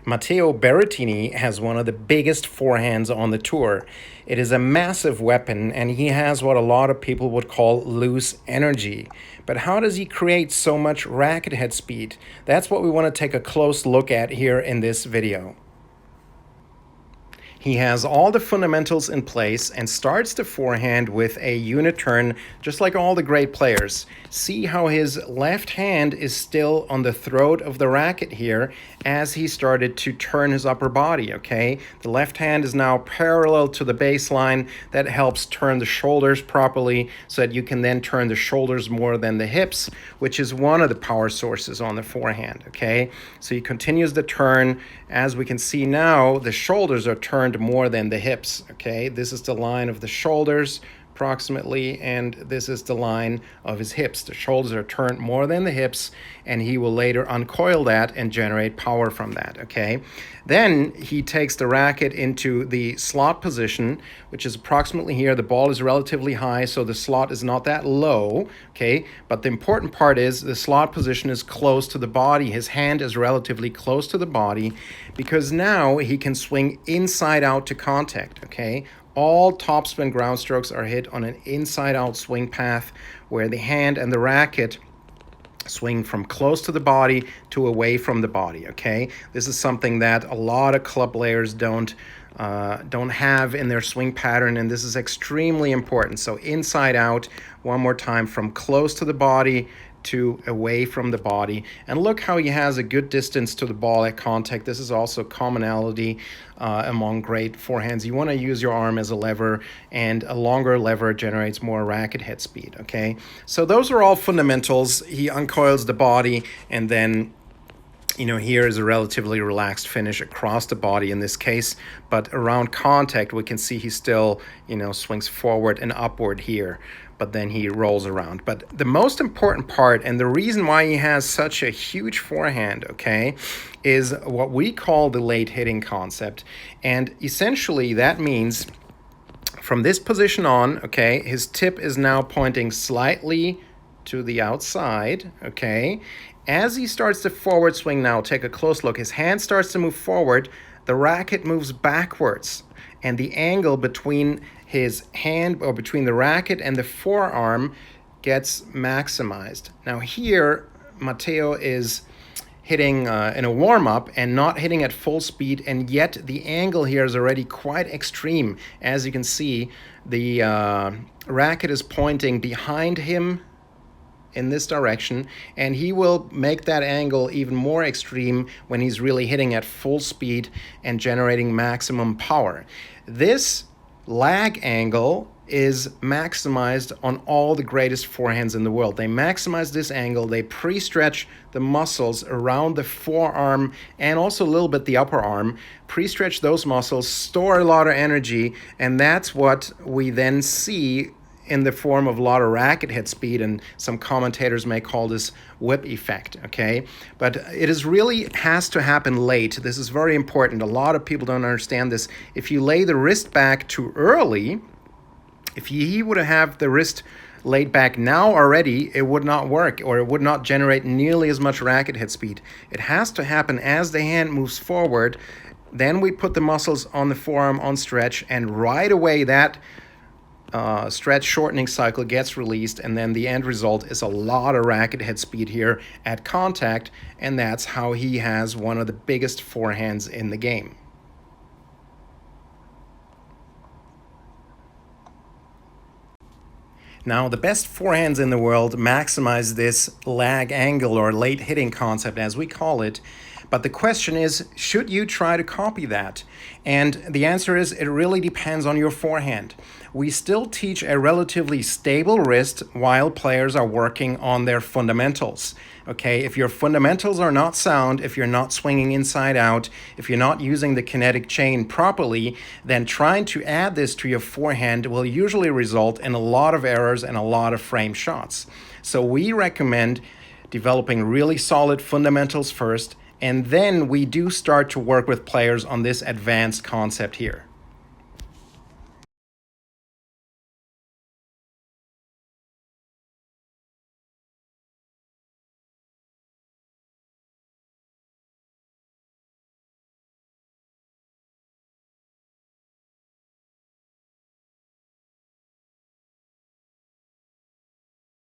Matteo Berrettini has one of the biggest forehands on the tour. It is a massive weapon, and he has what a lot of people would call loose energy. But how does he create so much racket head speed? That's what we want to take a close look at here in this video. He has all the fundamentals in place and starts the forehand with a unit turn, just like all the great players. See how his left hand is still on the throat of the racket here as he started to turn his upper body, okay? The left hand is now parallel to the baseline. That helps turn the shoulders properly so that you can then turn the shoulders more than the hips, which is one of the power sources on the forehand, okay? So he continues the turn. As we can see now, the shoulders are turned more than the hips, okay? This is the line of the shoulders approximately, and this is the line of his hips. The shoulders are turned more than the hips, and he will later uncoil that and generate power from that, okay? Then he takes the racket into the slot position, which is approximately here. The ball is relatively high, so the slot is not that low, okay? But the important part is the slot position is close to the body. His hand is relatively close to the body because now he can swing inside out to contact, okay? All topspin ground strokes are hit on an inside-out swing path where the hand and the racket swing from close to the body to away from the body, okay? This is something that a lot of club players don't have in their swing pattern, and this is extremely important. So inside out, one more time, from close to the body to away from the body. And look how he has a good distance to the ball at contact. This is also commonality among great forehands. You want to use your arm as a lever, and a longer lever generates more racket head speed, okay? So those are all fundamentals. He uncoils the body, and then here is a relatively relaxed finish across the body in this case, but around contact, we can see he still, swings forward and upward here, but then he rolls around. But the most important part, and the reason why he has such a huge forehand, okay, is what we call the late hitting concept. And essentially that means from this position on, okay, his tip is now pointing slightly to the outside, okay? As he starts the forward swing now, take a close look. His hand starts to move forward. The racket moves backwards, and the angle between his hand, or between the racket and the forearm, gets maximized. Now here, Matteo is hitting in a warm-up and not hitting at full speed, and yet the angle here is already quite extreme. As you can see, the racket is pointing behind him in this direction, and he will make that angle even more extreme when he's really hitting at full speed and generating maximum power. This lag angle is maximized on all the greatest forehands in the world. They maximize this angle, they pre-stretch the muscles around the forearm and also a little bit the upper arm, pre-stretch those muscles, store a lot of energy, and that's what we then see in the form of a lot of racket head speed, and some commentators may call this whip effect, okay? But it is really has to happen late. This is very important. A lot of people don't understand this. If you lay the wrist back too early, if he would have the wrist laid back now already, it would not work, or it would not generate nearly as much racket head speed. It has to happen as the hand moves forward. Then we put the muscles on the forearm on stretch, and right away that stretch shortening cycle gets released, and then the end result is a lot of racket head speed here at contact, and that's how he has one of the biggest forehands in the game. Now, the best forehands in the world maximize this lag angle, or late hitting concept as we call it. But the question is, should you try to copy that? And the answer is, it really depends on your forehand. We still teach a relatively stable wrist while players are working on their fundamentals. Okay, if your fundamentals are not sound, if you're not swinging inside out, if you're not using the kinetic chain properly, then trying to add this to your forehand will usually result in a lot of errors and a lot of frame shots. So we recommend developing really solid fundamentals first, and then we do start to work with players on this advanced concept here.